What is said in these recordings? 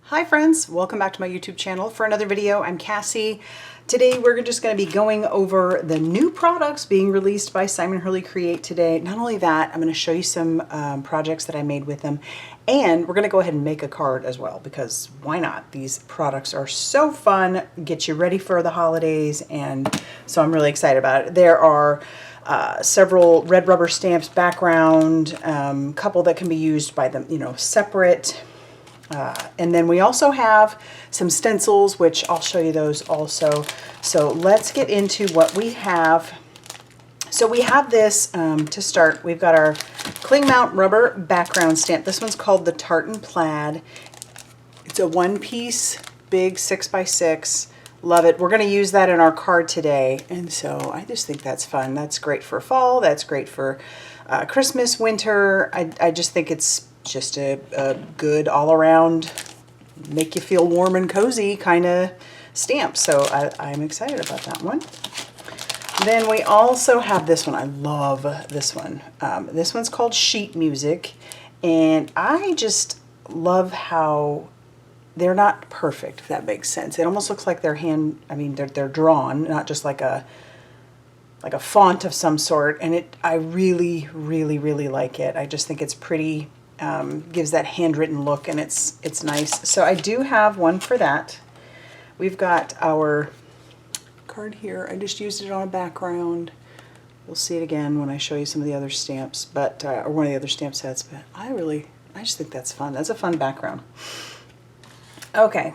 Hi friends, welcome back to my YouTube channel for another video. I'm Cassie. Today we're just going to be going over the new products being released by Simon Hurley Create today. Not only that, I'm going to show you some projects that I made with them, and we're going to go ahead and make a card as well because why not? These products are so fun, get you ready for the holidays, and so I'm really excited about it. There are several red rubber stamps, background, couple that can be used by them, separate. And then we also have some stencils, which I'll show you those also. So let's get into what we have. So we have this, to start, we've got our cling mount rubber background stamp. This one's called the Tartan Plaid. It's a one-piece, big 6x6. Love it. We're going to use that in our card today. And so I just think that's fun. That's great for fall. That's great for Christmas, winter. I just think it's just a good all-around, make you feel warm and cozy kind of stamp. So I'm excited about that one. Then we also have this one. I love this one. This one's called Sheet Music, and I just love how they're not perfect, if that makes sense. It almost looks like they're they're drawn, not just like a font of some sort. And I really, really, really like it. I just think it's pretty. Gives that handwritten look, and it's nice. So I do have one for that. We've got our card here. I just used it on a background. You'll see it again when I show you some of the other stamps, but or one of the other stamp sets. But I just think that's fun. That's a fun background. Okay.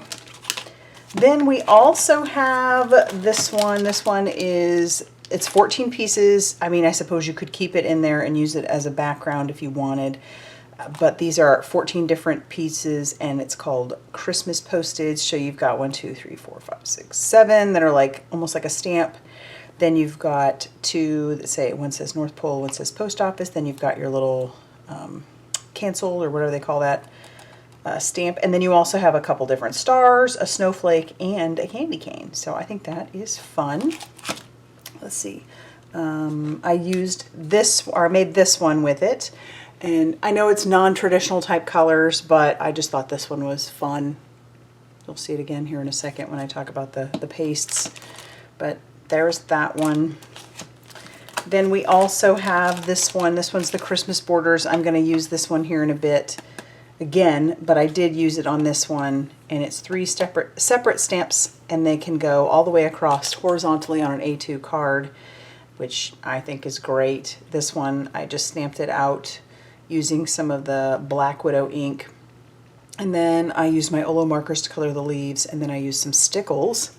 Then we also have this one. This one it's 14 pieces. I suppose you could keep it in there and use it as a background if you wanted. But these are 14 different pieces, and it's called Christmas Postage. So you've got 1, 2, 3, 4, 5, 6, 7 that are like almost like a stamp. Then you've got two that say, one says North Pole, one says Post Office. Then you've got your little cancel or whatever they call that stamp. And then you also have a couple different stars, a snowflake, and a candy cane. So I think that is fun. Let's see. I used this, or I made this one with it. And I know it's non-traditional type colors, but I just thought this one was fun. You'll see it again here in a second when I talk about the pastes. But there's that one. Then we also have this one. This one's the Christmas borders. I'm going to use this one here in a bit again, but I did use it on this one. And it's 3 separate stamps, and they can go all the way across horizontally on an A2 card, which I think is great. This one, I just stamped it out using some of the Black Widow ink, and then I used my Olo markers to color the leaves, and then I used some stickles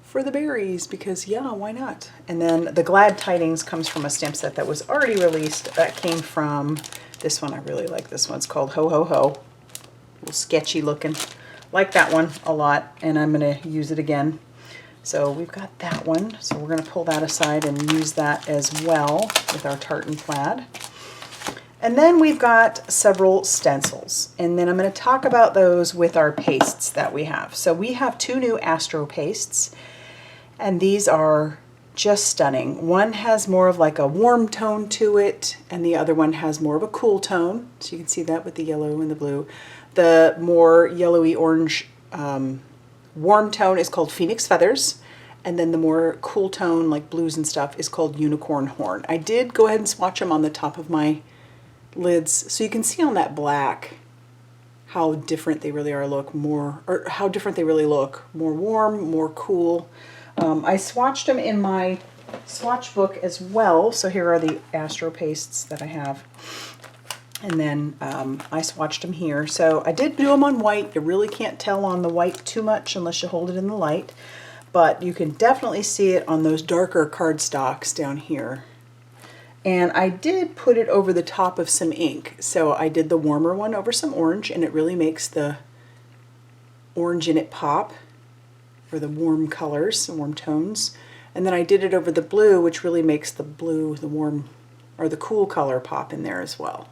for the berries because yeah, why not? And then the Glad Tidings comes from a stamp set that was already released. That came from this one. I really like this one. It's called Ho Ho Ho. A little sketchy looking. Like that one a lot, and I'm going to use it again. So we've got that one. So we're going to pull that aside and use that as well with our Tartan Plaid. And then we've got several stencils, and then I'm going to talk about those with our pastes that we have. So we have 2 new Astro pastes, and these are just stunning. One has more of like a warm tone to it, and the other one has more of a cool tone. So you can see that with the yellow and the blue. The more yellowy orange warm tone is called Phoenix Feathers, and then the more cool tone like blues and stuff is called Unicorn Horn. I did go ahead and swatch them on the top of my lids, so you can see on that black how different they really are how different they really look. More warm, more cool. I swatched them in my swatch book as well. So here are the Astro pastes that I have. And then I swatched them here. So I did do them on white. You really can't tell on the white too much unless you hold it in the light. But you can definitely see it on those darker cardstocks down here. And I did put it over the top of some ink. So I did the warmer one over some orange, and it really makes the orange in it pop, or the warm colors, the warm tones. And then I did it over the blue, which really makes the blue, the warm, or the cool color pop in there as well.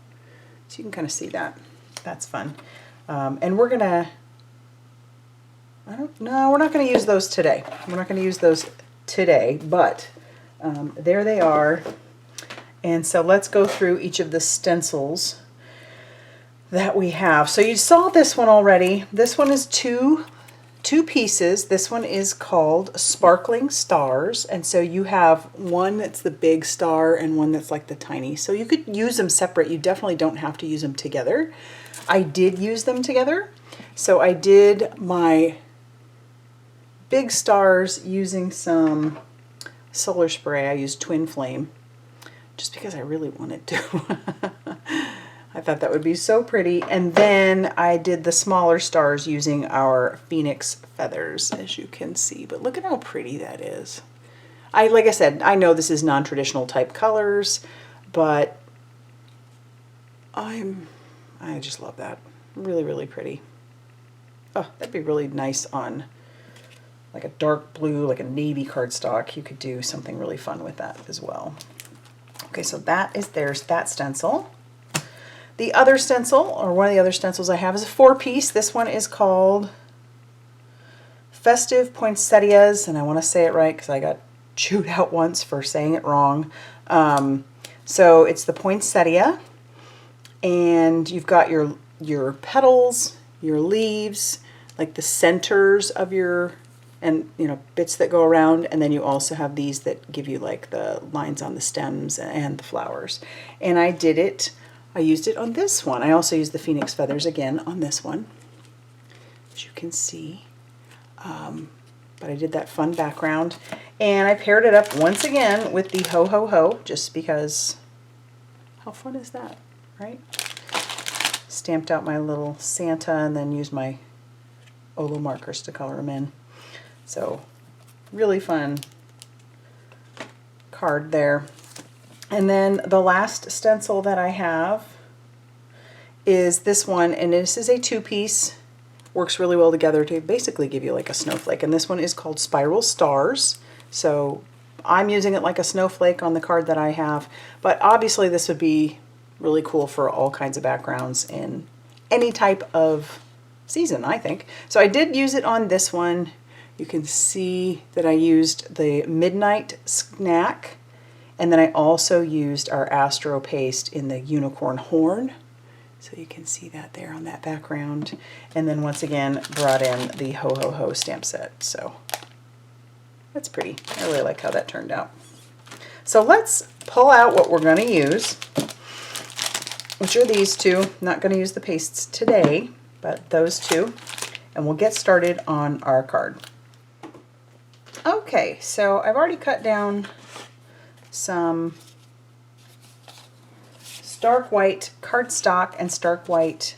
So you can kind of see that. That's fun. And we're going to, we're not going to use those today. We're not going to use those today, but there they are. And so let's go through each of the stencils. that we have. So you saw this one already. This one is two pieces. This one is called Sparkling Stars, and so you have one that's the big star and one that's like the tiny. So you could use them separate. You definitely don't have to use them together. I did use them together. So I did my big stars using some solar spray. I used Twin Flame just because I really wanted to. I thought that would be so pretty. And then I did the smaller stars using our Phoenix feathers, as you can see. But look at how pretty that is. Like I said, I know this is non-traditional type colors, but I just love that. Really, really pretty. Oh, that'd be really nice on like a dark blue, like a navy cardstock. You could do something really fun with that as well. Okay, so there's that stencil. The other stencil, or one of the other stencils I have, is a 4-piece. This one is called Festive Poinsettias, and I want to say it right because I got chewed out once for saying it wrong. So it's the poinsettia, and you've got your petals, your leaves, like the centers of your, and bits that go around, and then you also have these that give you like the lines on the stems and the flowers. And I used it on this one. I also used the Phoenix feathers again on this one, as you can see. But I did that fun background, and I paired it up once again with the Ho Ho Ho, just because how fun is that, right? Stamped out my little Santa and then used my Olo markers to color them in. So really fun card there. And then the last stencil that I have is this one, and this is a 2-piece. Works really well together to basically give you like a snowflake. And this one is called Spiral Stars. So I'm using it like a snowflake on the card that I have, but obviously this would be really cool for all kinds of backgrounds in any type of season, I think. So I did use it on this one. You can see that I used the Midnight Snack, and then I also used our Astro paste in the unicorn horn. So you can see that there on that background. And then once again, brought in the Ho Ho Ho stamp set. So that's pretty. I really like how that turned out. So let's pull out what we're going to use, which are these two. Not going to use the pastes today, but those two. And we'll get started on our card. Okay, so I've already cut down some stark white cardstock and stark white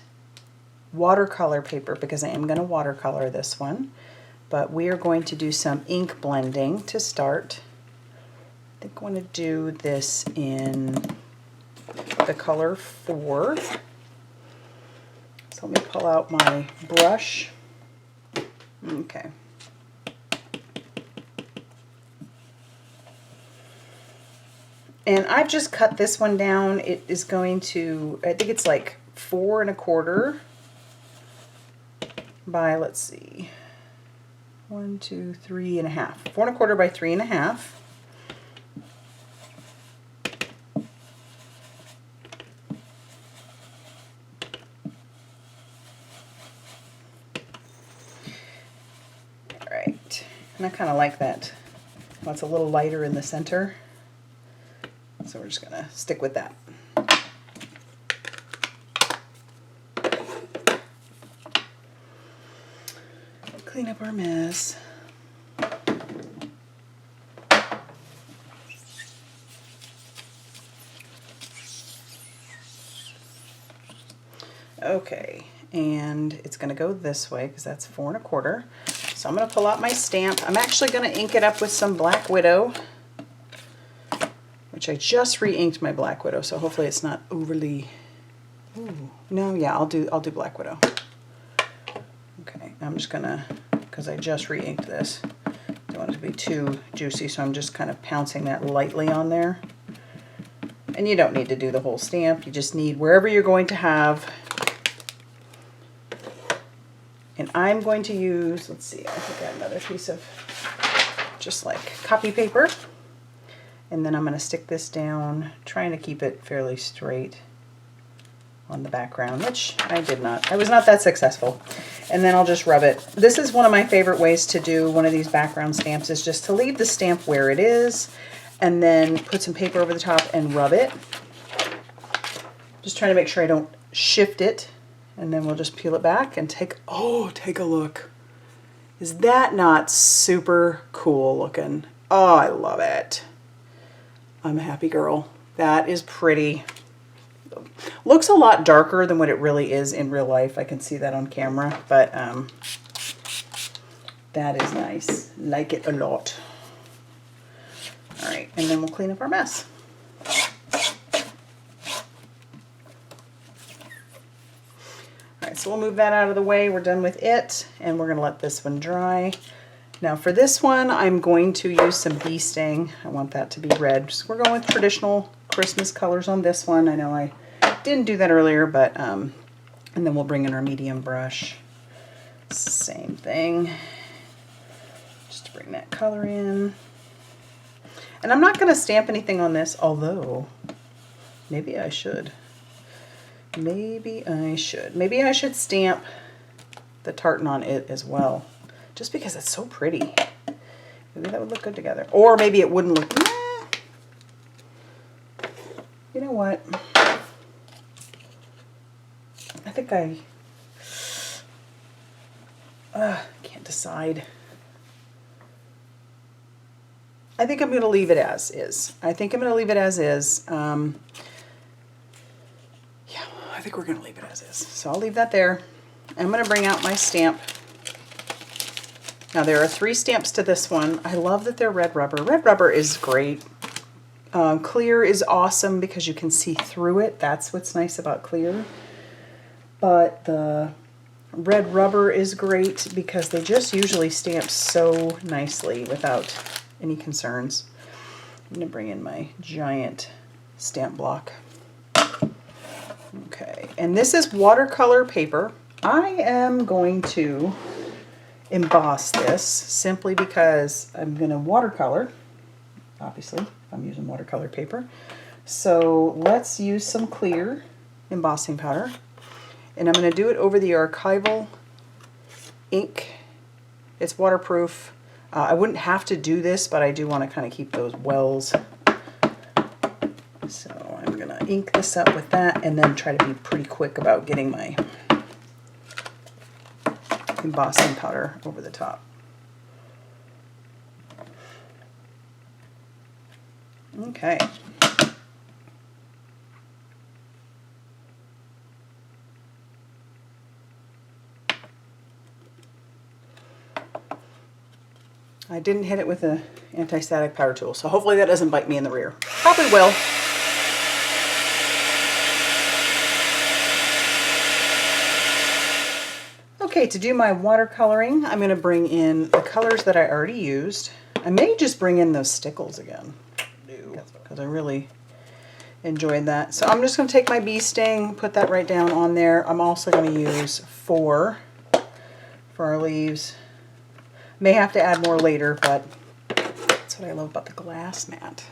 watercolor paper because I am going to watercolor this one. But we are going to do some ink blending to start. I think I want to do this in the color Fore. So let me pull out my brush. Okay. And I've just cut this one down. It is going to, I think it's like 4 1/4 by, let's see, 1, 2, 3 1/2. 4 1/4 by 3 1/2. All right, and I kind of like that. Well, it's a little lighter in the center. So we're just going to stick with that. Clean up our mess. Okay, and it's going to go this way because that's 4 1/4. So I'm going to pull out my stamp. I'm actually going to ink it up with some Black Widow, which I just re-inked my Black Widow, so hopefully it's not overly. Ooh, no, yeah, I'll do Black Widow. Okay, I'm just gonna, because I just re-inked this, don't want it to be too juicy, so I'm just kind of pouncing that lightly on there. And you don't need to do the whole stamp, you just need wherever you're going to have. And I'm going to use, let's see, I think I have another piece of just like copy paper. And then I'm going to stick this down, trying to keep it fairly straight on the background, which I did not. I was not that successful. And then I'll just rub it. This is one of my favorite ways to do one of these background stamps, is just to leave the stamp where it is and then put some paper over the top and rub it. Just trying to make sure I don't shift it. And then we'll just peel it back and take a look. Is that not super cool looking? Oh, I love it. I'm a happy girl. That is pretty. Looks a lot darker than what it really is in real life. I can see that on camera, but that is nice. Like it a lot. All right, and then we'll clean up our mess. All right, so we'll move that out of the way. We're done with it, and we're gonna let this one dry. Now for this one, I'm going to use some bee sting. I want that to be red. So we're going with traditional Christmas colors on this one. I know I didn't do that earlier, but, and then we'll bring in our medium brush. Same thing. Just to bring that color in. And I'm not gonna stamp anything on this, although maybe I should. Maybe I should. Maybe I should stamp the tartan on it as well, just because it's so pretty. Maybe that would look good together. Or maybe it wouldn't look. You know what? I think I can't decide. I think I'm going to leave it as is. I think I'm going to leave it as is. Yeah, I think we're going to leave it as is. So I'll leave that there. I'm going to bring out my stamp. Now there are 3 stamps to this one. I love that they're red rubber. Red rubber is great. Clear is awesome because you can see through it. That's what's nice about clear. But the red rubber is great because they just usually stamp so nicely without any concerns. I'm going to bring in my giant stamp block. Okay, and this is watercolor paper. I am going to emboss this simply because I'm going to watercolor, obviously, I'm using watercolor paper. So let's use some clear embossing powder. And I'm going to do it over the archival ink. It's waterproof. I wouldn't have to do this, but I do want to kind of keep those wells. So I'm going to ink this up with that and then try to be pretty quick about getting my embossing powder over the top. Okay. I didn't hit it with an anti-static power tool, so hopefully that doesn't bite me in the rear. Probably will. Okay, to do my watercoloring, I'm going to bring in the colors that I already used. I may just bring in those stickles again, because I really enjoyed that. So I'm just going to take my bee sting, put that right down on there. I'm also going to use Fore for our leaves. May have to add more later, but that's what I love about the glass mat.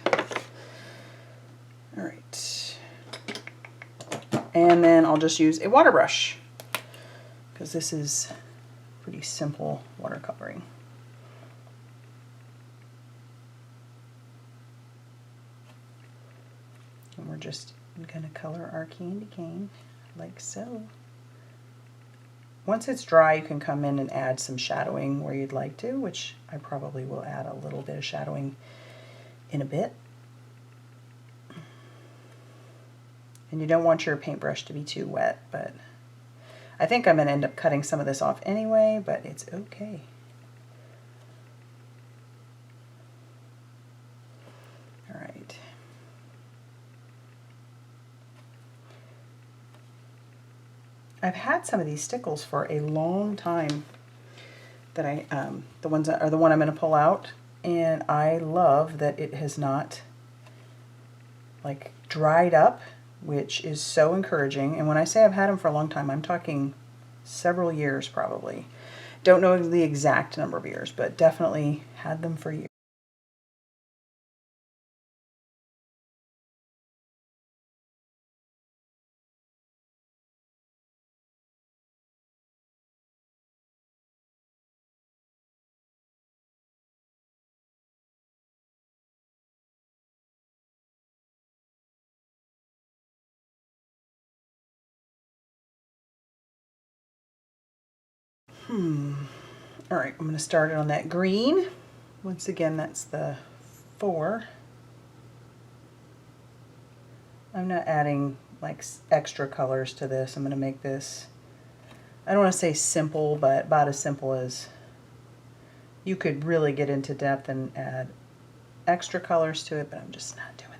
All right. And then I'll just use a water brush, because this is pretty simple watercoloring. And we're just going to color our candy cane like so. Once it's dry, you can come in and add some shadowing where you'd like to, which I probably will add a little bit of shadowing in a bit. And you don't want your paintbrush to be too wet, but I think I'm going to end up cutting some of this off anyway, but it's okay. All right. I've had some of these stickles for a long time that the ones that are the one I'm going to pull out, and I love that it has not like dried up, which is so encouraging. And when I say I've had them for a long time, I'm talking several years probably. Don't know the exact number of years, but definitely had them for years. All right, I'm going to start it on that green. Once again, that's the Fore. I'm not adding like extra colors to this. I'm going to make this, I don't want to say simple, but about as simple as you could really get into depth and add extra colors to it, but I'm just not doing that.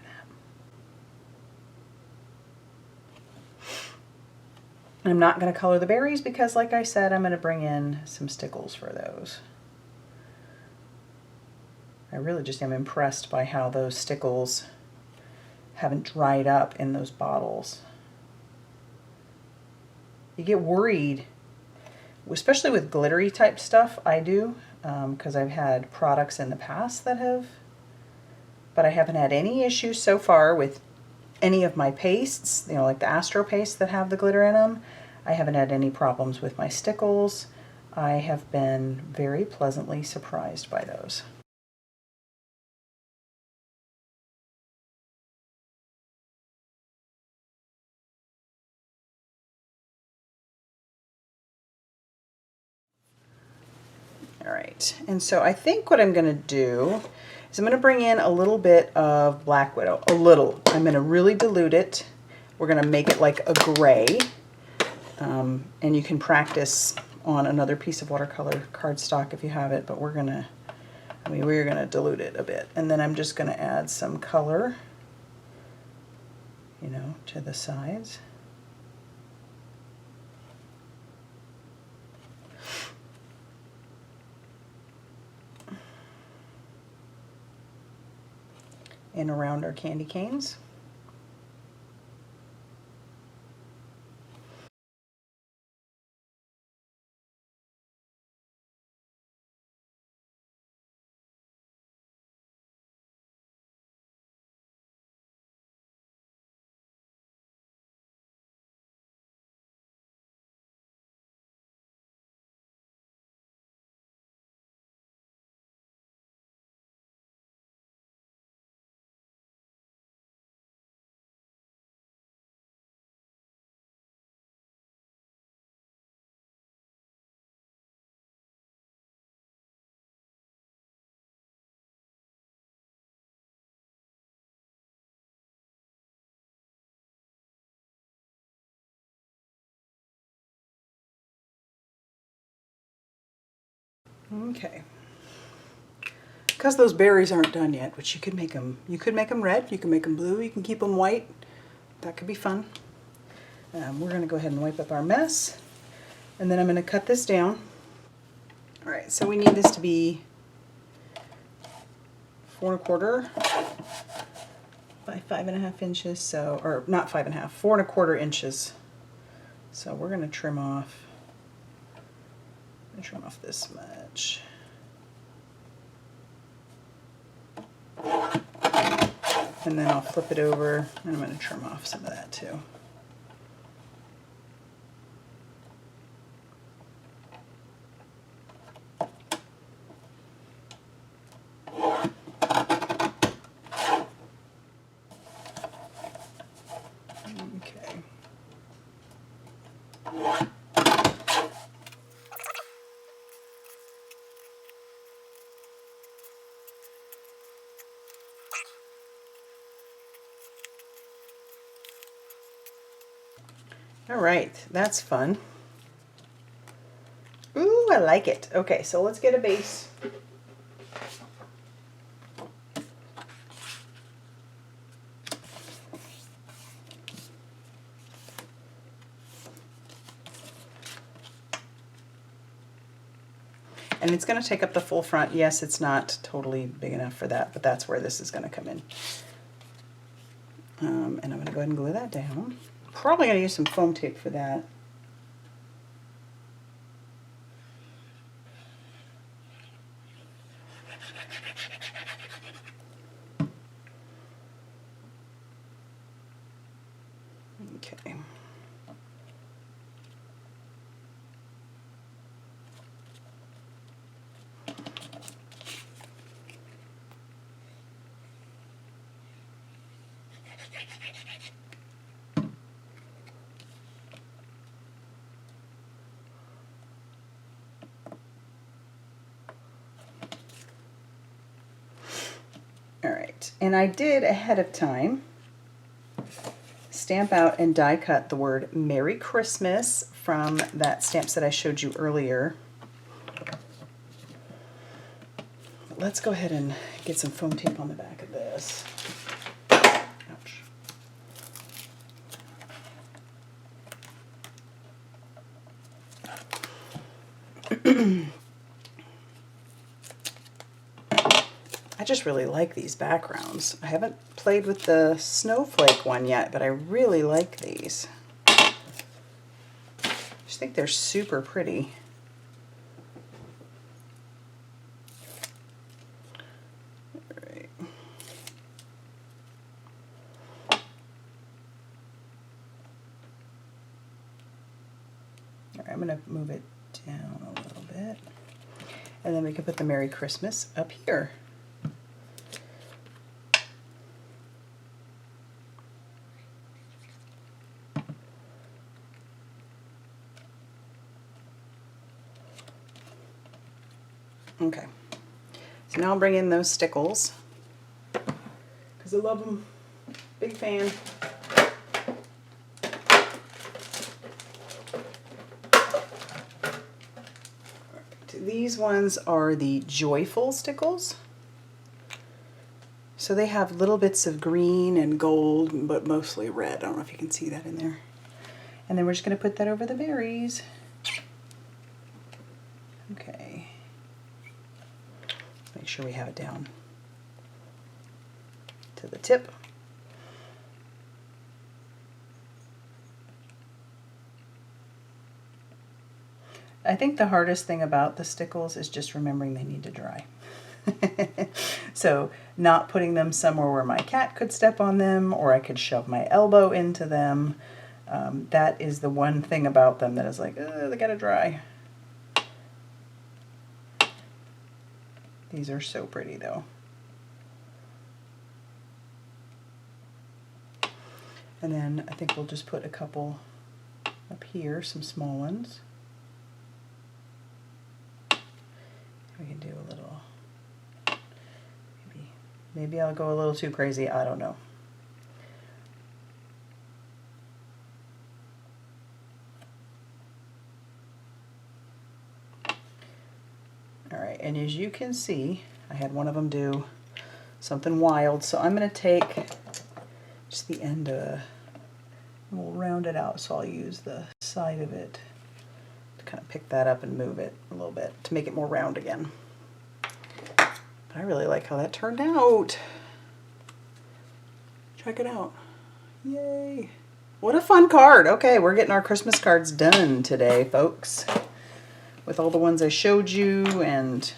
I'm not going to color the berries because, like I said, I'm going to bring in some stickles for those. I really just am impressed by how those stickles haven't dried up in those bottles. You get worried, especially with glittery type stuff. I do, because I've had products in the past that have, but I haven't had any issues so far with any of my pastes, you know, like the Astro pastes that have the glitter in them. I haven't had any problems with my stickles. I have been very pleasantly surprised by those. All right, and so I think what I'm going to do is I'm going to bring in a little bit of Black Widow, a little. I'm going to really dilute it. We're going to make it like a gray, and you can practice on another piece of watercolor cardstock if you have it, but we're going to dilute it a bit. And then I'm just going to add some color, you know, to the sides. And around our candy canes. Okay. Because those berries aren't done yet, which you could make them red, you can make them blue, you can keep them white. That could be fun. We're going to go ahead and wipe up our mess, and then I'm going to cut this down. All right, so we need this to be 4 1/4 by 5.5 inches, so, or not 5.5, 4 1/4 inches. So we're going to trim off. I'm going to trim off this much. And then I'll flip it over, and I'm going to trim off some of that too. Okay. All right, that's fun. Ooh, I like it. Okay, so let's get a base. And it's going to take up the full front. Yes, it's not totally big enough for that, but that's where this is going to come in. And I'm going to go ahead and glue that down. Probably going to use some foam tape for that. Okay. And I did ahead of time stamp out and die cut the word Merry Christmas from that stamp set I showed you earlier. Let's go ahead and get some foam tape on the back of this. Ouch. I just really like these backgrounds. I haven't played with the snowflake one yet, but I really like these. I just think they're super pretty. I'm going to move it down a little bit, and then we can put the Merry Christmas up here. Okay, so now I'll bring in those stickles because I love them. Big fan. These ones are the Joyful stickles. So they have little bits of green and gold, but mostly red. I don't know if you can see that in there. And then we're just going to put that over the berries. Okay. Make sure we have it down to the tip. I think the hardest thing about the stickles is just remembering they need to dry. So not putting them somewhere where my cat could step on them or I could shove my elbow into them. That is the one thing about them that is like, they gotta dry. These are so pretty though. And then I think we'll just put a couple up here, some small ones. We can do a little, maybe I'll go a little too crazy, I don't know. Alright, and as you can see, I had one of them do something wild, so I'm going to take just the end and we'll round it out, so I'll use the side of it to kind of pick that up and move it a little bit to make it more round again. But I really like how that turned out. Check it out. Yay. What a fun card. Okay, we're getting our Christmas cards done today, folks. With all the ones I showed you, and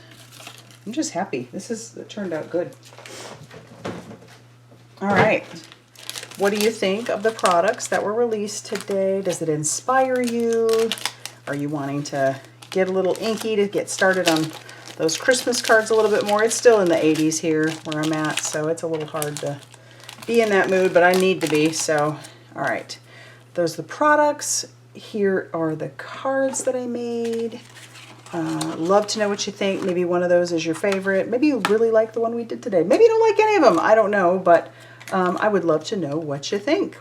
I'm just happy. It turned out good. All right. What do you think of the products that were released today? Does it inspire you? Are you wanting to get a little inky to get started on those Christmas cards a little bit more? It's still in the 80s here where I'm at, so it's a little hard to be in that mood, but I need to be, so all right. Those are the products. Here are the cards that I made. Love to know what you think. Maybe one of those is your favorite. Maybe you really like the one we did today. Maybe you don't like any of them. I don't know, but I would love to know what you think.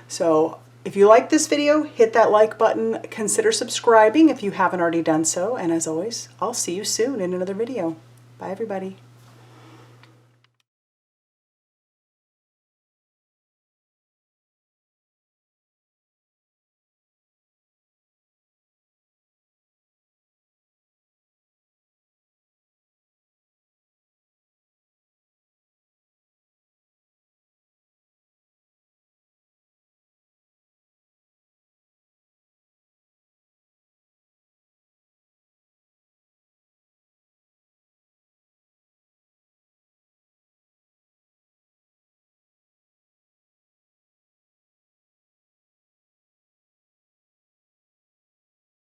So if you like this video, hit that like button. Consider subscribing if you haven't already done so. And as always, I'll see you soon in another video. Bye, everybody.